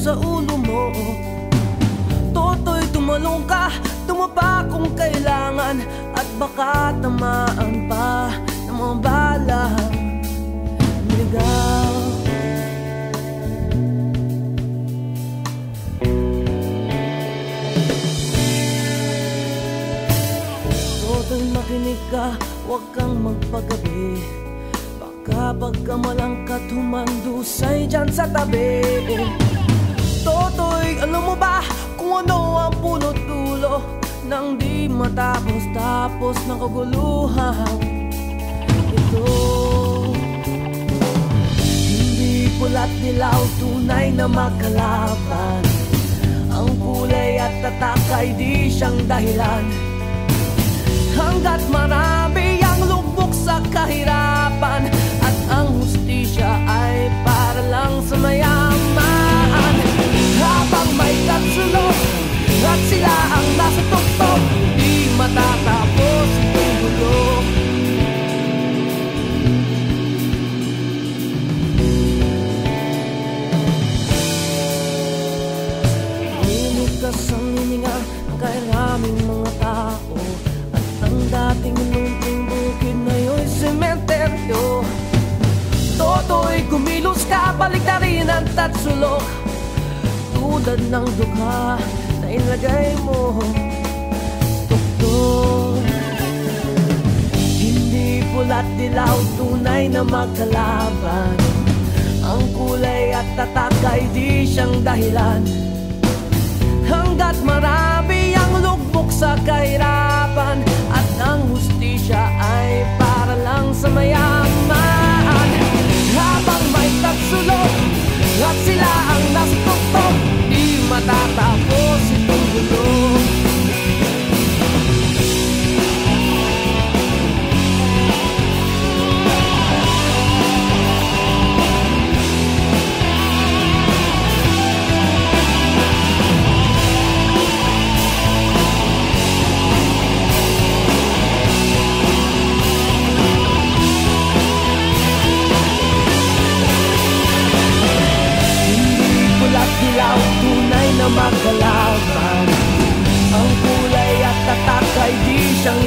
sa ulo mo. Toto'y tumalong ka, tumaba kung kailangan, at baka tamaan pa ng mga balang niligaw. Toto'y makinig ka, huwag kang magpagabi. Baka pagkamalangkat humandusay dyan sa tabi. Toto'y alam mo ba kung ano ang punot dulo nang di matapos-tapos ng kaguluhan ito? Hindi pula't dilaw, tunay na magkalaban. Ang kulay at tatak ay di siyang dahilan. Hanggat marami ang lubog sa kahirapan, at ang hustisya ay para lang sa mayaman. Habang may katsulog at sila ang nasa tuktok, di matatapos itong gulo. Inikas ang hininga ng kairaming mga tao, at ang dating munting bukid na yo'y sementeryo. Toto'y kumilos ka, baliktarin ang tatsulok, tulad ng dukha na ilagay mo tuktok. Hindi pula't dilaw, tunay na magkalaban. Ang kulay at tatak ay di siyang dahilan. Hanggat marami ang lugmok sa kahirapan, at ang hustisya ay para lang sa mayaman. Habang may tagsulok at sila ang nasa tuktok, di matatapos itong gulo. Dilaw, tunay na magkalaban. Ang kulay at tatak ay di siyang